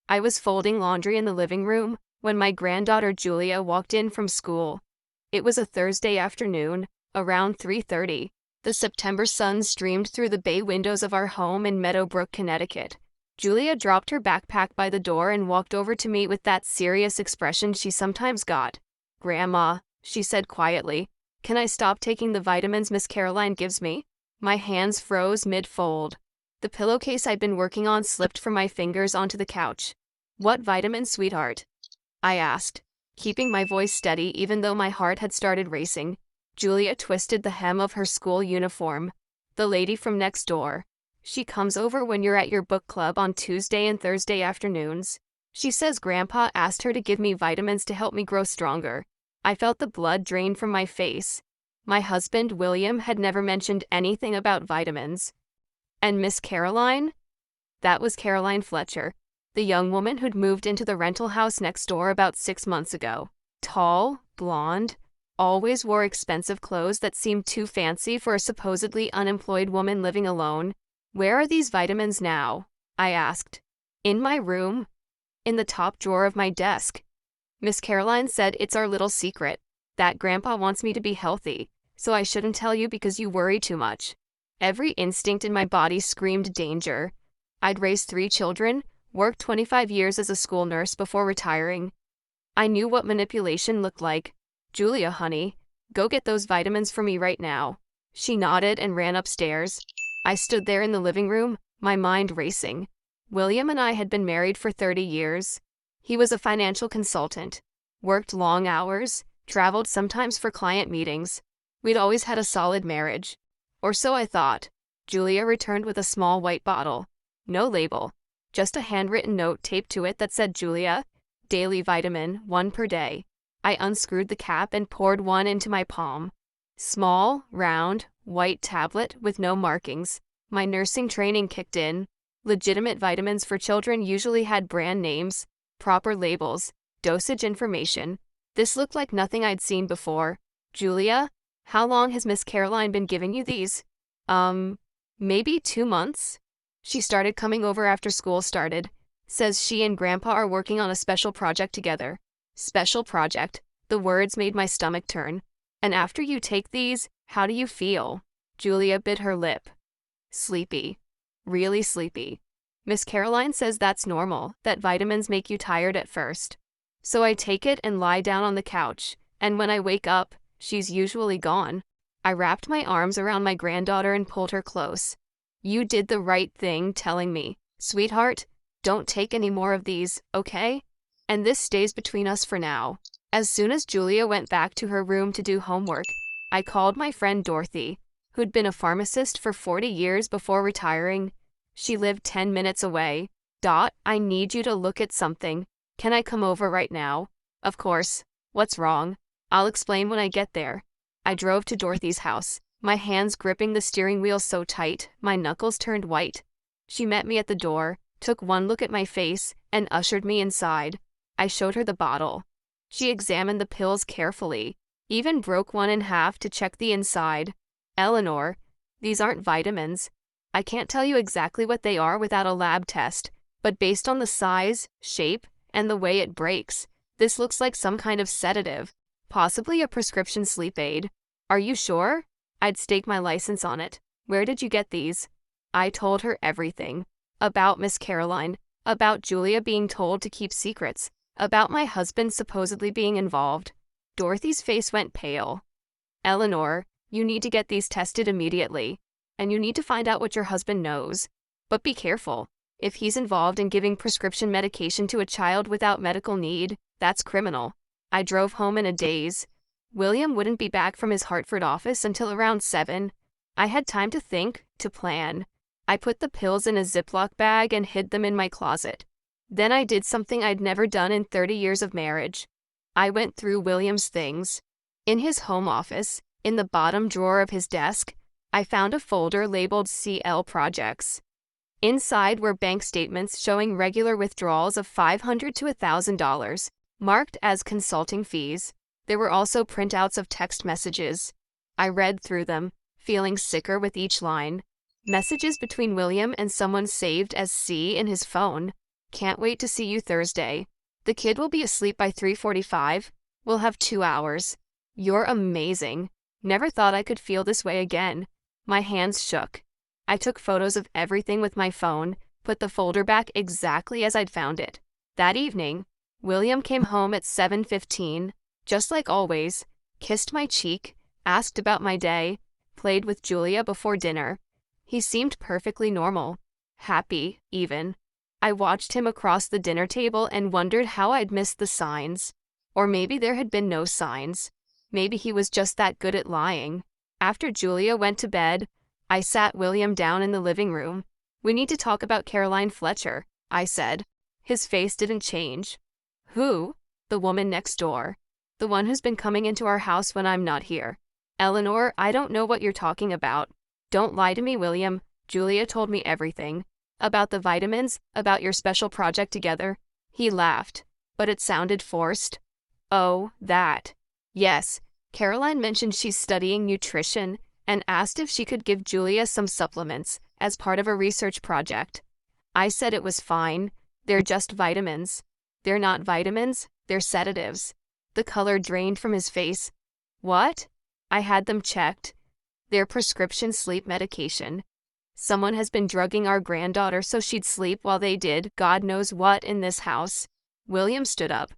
I was folding laundry in the living room when my granddaughter Julia walked in from school. It was a Thursday afternoon, around 3:30. The September sun streamed through the bay windows of our home in Meadowbrook, Connecticut. Julia dropped her backpack by the door and walked over to me with that serious expression she sometimes got. "Grandma," she said quietly, "can I stop taking the vitamins Miss Caroline gives me?" My hands froze mid-fold. The pillowcase I'd been working on slipped from my fingers onto the couch. "What vitamins, sweetheart?" I asked, keeping my voice steady even though my heart had started racing. Julia twisted the hem of her school uniform. "The lady from next door. She comes over when you're at your book club on Tuesday and Thursday afternoons. She says Grandpa asked her to give me vitamins to help me grow stronger." I felt the blood drain from my face. My husband, William, had never mentioned anything about vitamins. And Miss Caroline? That was Caroline Fletcher, the young woman who'd moved into the rental house next door about 6 months ago. Tall, blonde, always wore expensive clothes that seemed too fancy for a supposedly unemployed woman living alone. "Where are these vitamins now?" I asked. "In my room. In the top drawer of my desk. Miss Caroline said it's our little secret, that Grandpa wants me to be healthy, so I shouldn't tell you because you worry too much." Every instinct in my body screamed danger. I'd raised 3 children, worked 25 years as a school nurse before retiring. I knew what manipulation looked like. "Julia, honey, go get those vitamins for me right now." She nodded and ran upstairs. I stood there in the living room, my mind racing. William and I had been married for 30 years. He was a financial consultant, worked long hours, traveled sometimes for client meetings. We'd always had a solid marriage. Or so I thought. Julia returned with a small white bottle. No label, just a handwritten note taped to it that said, "Julia, daily vitamin, 1 per day." I unscrewed the cap and poured one into my palm. Small, round, white tablet with no markings. My nursing training kicked in. Legitimate vitamins for children usually had brand names, proper labels, dosage information. This looked like nothing I'd seen before. "Julia, how long has Miss Caroline been giving you these?" Maybe 2 months. She started coming over after school started. Says she and Grandpa are working on a special project together." Special project. The words made my stomach turn. "And after you take these, how do you feel?" Julia bit her lip. "Sleepy. Really sleepy. Miss Caroline says that's normal, that vitamins make you tired at first. So I take it and lie down on the couch, and when I wake up, she's usually gone." I wrapped my arms around my granddaughter and pulled her close. "You did the right thing telling me. Sweetheart, don't take any more of these, okay? And this stays between us for now." As soon as Julia went back to her room to do homework, I called my friend Dorothy, who'd been a pharmacist for 40 years before retiring. She lived 10 minutes away. "Dot, I need you to look at something. Can I come over right now?" "Of course. What's wrong?" "I'll explain when I get there." I drove to Dorothy's house, my hands gripping the steering wheel so tight, my knuckles turned white. She met me at the door, took one look at my face, and ushered me inside. I showed her the bottle. She examined the pills carefully, even broke one in half to check the inside. "Eleanor, these aren't vitamins. I can't tell you exactly what they are without a lab test, but based on the size, shape, and the way it breaks, this looks like some kind of sedative, possibly a prescription sleep aid." "Are you sure?" I'd stake my license on it. "Where did you get these?" I told her everything. About Miss Caroline, about Julia being told to keep secrets, about my husband supposedly being involved. Dorothy's face went pale. "Eleanor, you need to get these tested immediately, and you need to find out what your husband knows. But be careful. If he's involved in giving prescription medication to a child without medical need, that's criminal." I drove home in a daze. William wouldn't be back from his Hartford office until around 7. I had time to think, to plan. I put the pills in a Ziploc bag and hid them in my closet. Then I did something I'd never done in 30 years of marriage. I went through William's things. In his home office, in the bottom drawer of his desk, I found a folder labeled CL Projects. Inside were bank statements showing regular withdrawals of $500 to $1,000, marked as consulting fees. There were also printouts of text messages. I read through them, feeling sicker with each line. Messages between William and someone saved as C in his phone. Can't wait to see you Thursday. The kid will be asleep by 3:45. We'll have 2 hours. You're amazing. Never thought I could feel this way again. My hands shook. I took photos of everything with my phone, put the folder back exactly as I'd found it. That evening, William came home at 7:15, just like always, kissed my cheek, asked about my day, played with Julia before dinner. He seemed perfectly normal, happy, even. I watched him across the dinner table and wondered how I'd missed the signs. Or maybe there had been no signs. Maybe he was just that good at lying. After Julia went to bed, I sat William down in the living room. "We need to talk about Caroline Fletcher," I said. His face didn't change. "Who?" "The woman next door. The one who's been coming into our house when I'm not here." "Eleanor, I don't know what you're talking about." "Don't lie to me, William. Julia told me everything. About the vitamins, about your special project together." He laughed, but it sounded forced. "Oh, that. Yes, Caroline mentioned she's studying nutrition and asked if she could give Julia some supplements as part of a research project. I said it was fine. They're just vitamins." "They're not vitamins, they're sedatives." The color drained from his face. "What?" "I had them checked. They're prescription sleep medication. Someone has been drugging our granddaughter so she'd sleep while they did God knows what in this house." William stood up.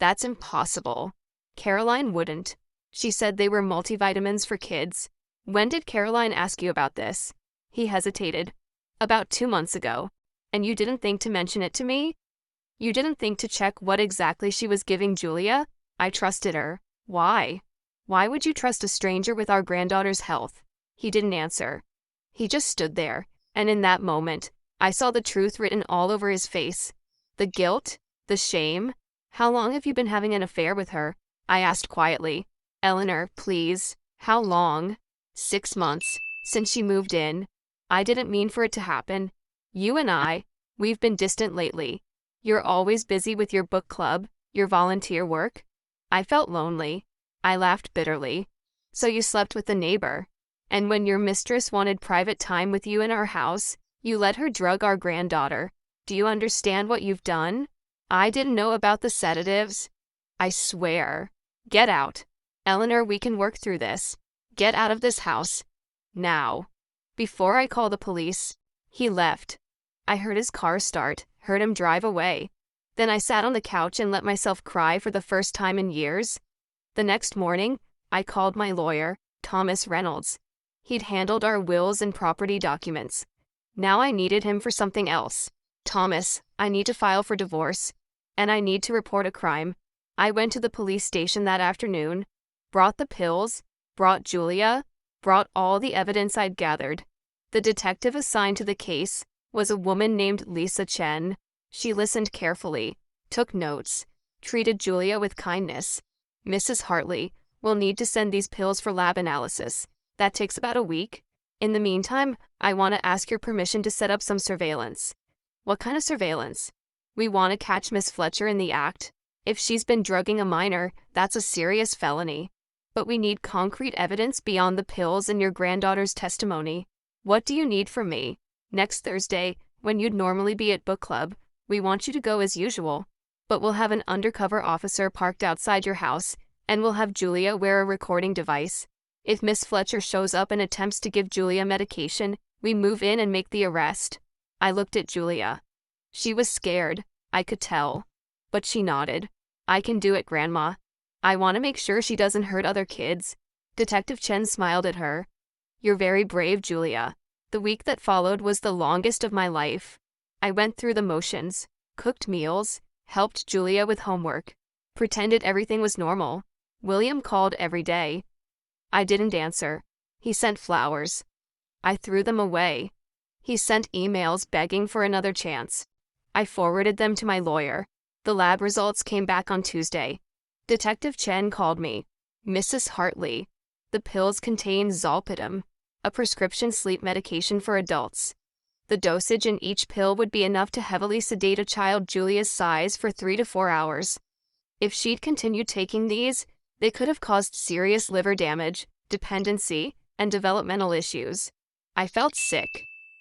"That's impossible. Caroline wouldn't. She said they were multivitamins for kids." "When did Caroline ask you about this?" He hesitated. "About 2 months ago. And you didn't think to mention it to me? You didn't think to check what exactly she was giving Julia?" "I trusted her." "Why?" "Why would you trust a stranger with our granddaughter's health?" He didn't answer. He just stood there, and in that moment, I saw the truth written all over his face. The guilt, the shame. "How long have you been having an affair with her?" I asked quietly. "Eleanor, please. How long?" 6 months, since she moved in. I didn't mean for it to happen. You and we've been distant lately. You're always busy with your book club, your volunteer work." I felt lonely. I laughed bitterly. "So you slept with the neighbor. And when your mistress wanted private time with you in our house, you let her drug our granddaughter. Do you understand what you've done?" "I didn't know about the sedatives." "I swear." "Get out. Eleanor, we can work through this. Get out of this house. Now." Before I call the police, he left. I heard his car start, heard him drive away. Then I sat on the couch and let myself cry for the first time in years. The next morning, I called my lawyer, Thomas Reynolds. He'd handled our wills and property documents. Now I needed him for something else. "Thomas, I need to file for divorce. And I need to report a crime." I went to the police station that afternoon, brought the pills, brought Julia, brought all the evidence I'd gathered. The detective assigned to the case was a woman named Lisa Chen. She listened carefully, took notes, treated Julia with kindness. "Mrs. Hartley, we'll need to send these pills for lab analysis. That takes about a week. In the meantime, I want to ask your permission to set up some surveillance." "What kind of surveillance?" "We want to catch Miss Fletcher in the act. If she's been drugging a minor, that's a serious felony. But we need concrete evidence beyond the pills and your granddaughter's testimony." "What do you need from me?" "Next Thursday, when you'd normally be at book club, we want you to go as usual. But we'll have an undercover officer parked outside your house, and we'll have Julia wear a recording device. If Miss Fletcher shows up and attempts to give Julia medication, we move in and make the arrest." I looked at Julia. She was scared, I could tell. But she nodded. "I can do it, Grandma. I want to make sure she doesn't hurt other kids." Detective Chen smiled at her. "You're very brave, Julia." The week that followed was the longest of my life. I went through the motions, cooked meals, helped Julia with homework, pretended everything was normal. William called every day. I didn't answer. He sent flowers. I threw them away. He sent emails begging for another chance. I forwarded them to my lawyer. The lab results came back on Tuesday. Detective Chen called me. "Mrs. Hartley, the pills contain zolpidem, a prescription sleep medication for adults. The dosage in each pill would be enough to heavily sedate a child Julia's size for 3 to 4 hours. If she'd continued taking these, they could have caused serious liver damage, dependency, and developmental issues." I felt sick.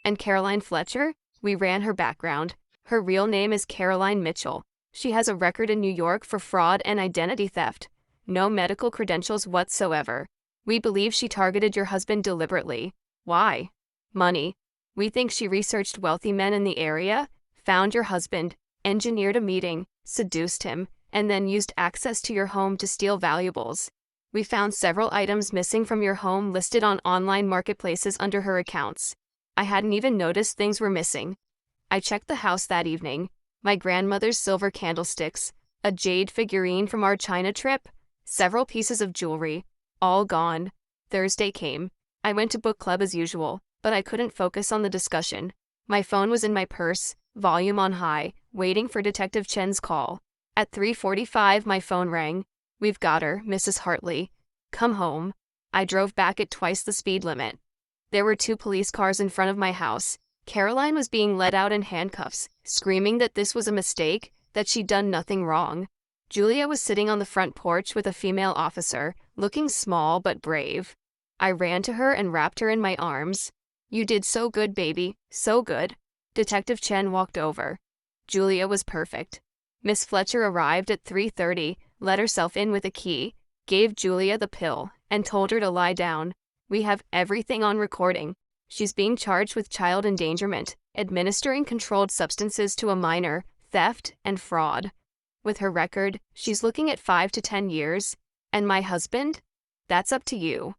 And Caroline Fletcher? We ran her background. Her real name is Caroline Mitchell. She has a record in New York for fraud and identity theft. No medical credentials whatsoever. We believe she targeted your husband deliberately. Why? Money. We think she researched wealthy men in the area, found your husband, engineered a meeting, seduced him, and then used access to your home to steal valuables. We found several items missing from your home listed on online marketplaces under her accounts. I hadn't even noticed things were missing. I checked the house that evening. My grandmother's silver candlesticks, a jade figurine from our China trip, several pieces of jewelry, all gone. Thursday came. I went to book club as usual, but I couldn't focus on the discussion. My phone was in my purse, volume on high, waiting for Detective Chen's call. At 3:45 my phone rang. "We've got her, Mrs. Hartley. Come home." I drove back at twice the speed limit. There were 2 police cars in front of my house. Caroline was being led out in handcuffs, screaming that this was a mistake, that she'd done nothing wrong. Julia was sitting on the front porch with a female officer, looking small but brave. I ran to her and wrapped her in my arms. "You did so good, baby, so good." Detective Chen walked over. Julia was perfect. Miss Fletcher arrived at 3:30, let herself in with a key, gave Julia the pill, and told her to lie down. "We have everything on recording. She's being charged with child endangerment, administering controlled substances to a minor, theft, and fraud. With her record, she's looking at 5 to 10 years. And my husband? That's up to you.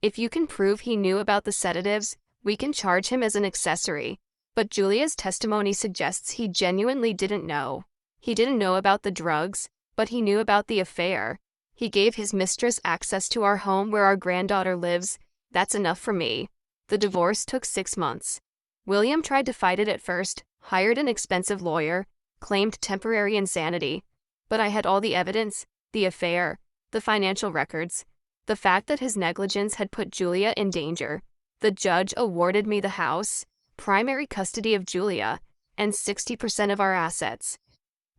If you can prove he knew about the sedatives, we can charge him as an accessory." But Julia's testimony suggests he genuinely didn't know. He didn't know about the drugs, but he knew about the affair. He gave his mistress access to our home where our granddaughter lives. That's enough for me. The divorce took 6 months. William tried to fight it at first, hired an expensive lawyer, claimed temporary insanity. But I had all the evidence, the affair, the financial records, the fact that his negligence had put Julia in danger. The judge awarded me the house, primary custody of Julia, and 60% of our assets.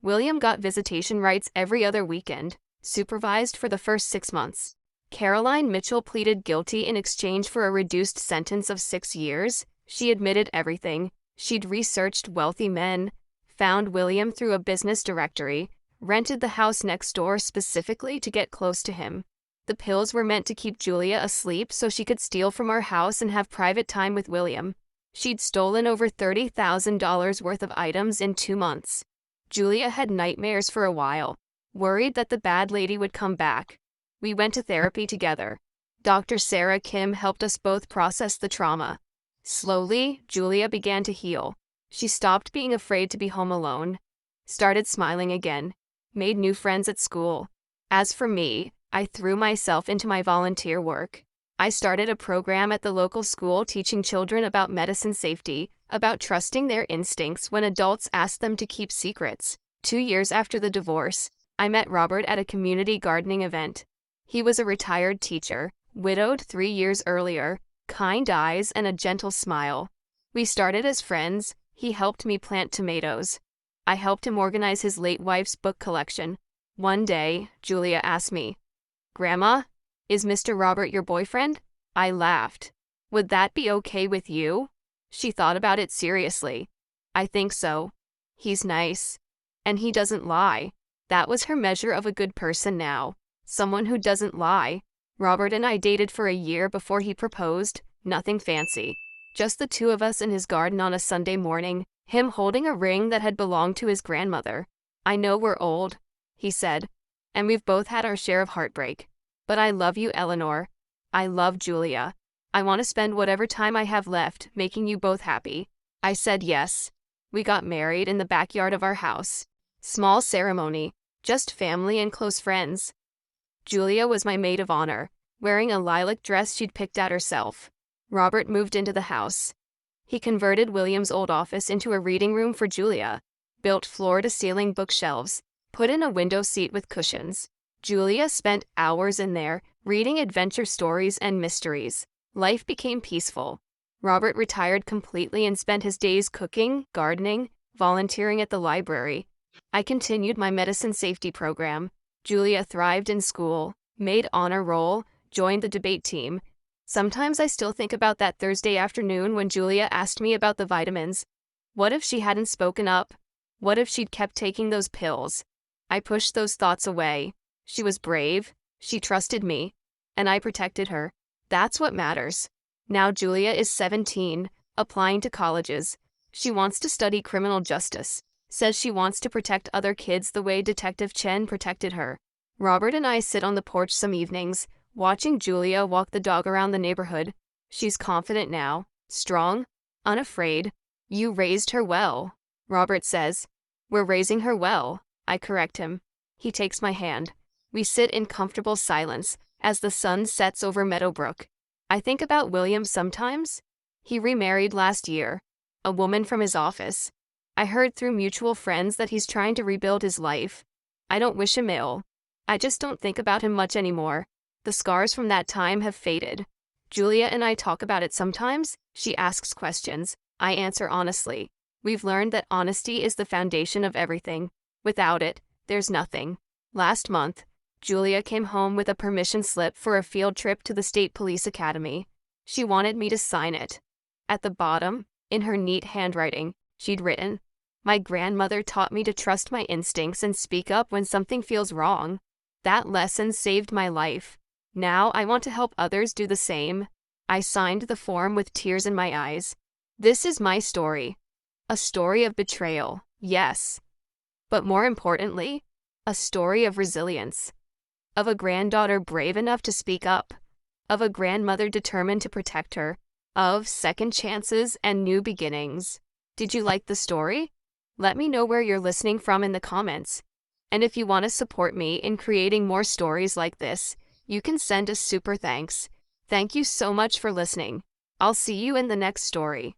William got visitation rights every other weekend, supervised for the first 6 months. Caroline Mitchell pleaded guilty in exchange for a reduced sentence of 6 years. She admitted everything. She'd researched wealthy men, found William through a business directory, rented the house next door specifically to get close to him. The pills were meant to keep Julia asleep so she could steal from our house and have private time with William. She'd stolen over $30,000 worth of items in 2 months. Julia had nightmares for a while, worried that the bad lady would come back. We went to therapy together. Dr. Sarah Kim helped us both process the trauma. Slowly, Julia began to heal. She stopped being afraid to be home alone, started smiling again, made new friends at school. As for me, I threw myself into my volunteer work. I started a program at the local school teaching children about medicine safety, about trusting their instincts when adults ask them to keep secrets. 2 years after the divorce, I met Robert at a community gardening event. He was a retired teacher, widowed 3 years earlier, kind eyes and a gentle smile. We started as friends. He helped me plant tomatoes. I helped him organize his late wife's book collection. One day, Julia asked me, "Grandma, is Mr. Robert your boyfriend?" I laughed. "Would that be okay with you?" She thought about it seriously. "I think so. He's nice. And he doesn't lie." That was her measure of a good person now. Someone who doesn't lie. Robert and I dated for a year before he proposed. Nothing fancy. Just the 2 of us in his garden on a Sunday morning, him holding a ring that had belonged to his grandmother. "I know we're old," he said, "and we've both had our share of heartbreak. But I love you, Eleanor. I love Julia. I want to spend whatever time I have left making you both happy." I said yes. We got married in the backyard of our house. Small ceremony, just family and close friends. Julia was my maid of honor, wearing a lilac dress she'd picked out herself. Robert moved into the house. He converted William's old office into a reading room for Julia, built floor-to-ceiling bookshelves, put in a window seat with cushions. Julia spent hours in there, reading adventure stories and mysteries. Life became peaceful. Robert retired completely and spent his days cooking, gardening, volunteering at the library. I continued my medicine safety program. Julia thrived in school, made honor roll, joined the debate team. Sometimes I still think about that Thursday afternoon when Julia asked me about the vitamins. What if she hadn't spoken up? What if she'd kept taking those pills? I pushed those thoughts away. She was brave, she trusted me, and I protected her. That's what matters. Now Julia is 17, applying to colleges. She wants to study criminal justice. Says she wants to protect other kids the way Detective Chen protected her. Robert and I sit on the porch some evenings, watching Julia walk the dog around the neighborhood. She's confident now, strong, unafraid. You raised her well, Robert says. We're raising her well, I correct him. He takes my hand. We sit in comfortable silence as the sun sets over Meadowbrook. I think about William sometimes. He remarried last year, a woman from his office. I heard through mutual friends that he's trying to rebuild his life. I don't wish him ill. I just don't think about him much anymore. The scars from that time have faded. Julia and I talk about it sometimes. She asks questions. I answer honestly. We've learned that honesty is the foundation of everything. Without it, there's nothing. Last month, Julia came home with a permission slip for a field trip to the State Police Academy. She wanted me to sign it. At the bottom, in her neat handwriting, she'd written, "My grandmother taught me to trust my instincts and speak up when something feels wrong. That lesson saved my life. Now I want to help others do the same." I signed the form with tears in my eyes. This is my story. A story of betrayal, yes. But more importantly, a story of resilience. Of a granddaughter brave enough to speak up. Of a grandmother determined to protect her. Of second chances and new beginnings. Did you like the story? Let me know where you're listening from in the comments. And if you want to support me in creating more stories like this, you can send a super thanks. Thank you so much for listening. I'll see you in the next story.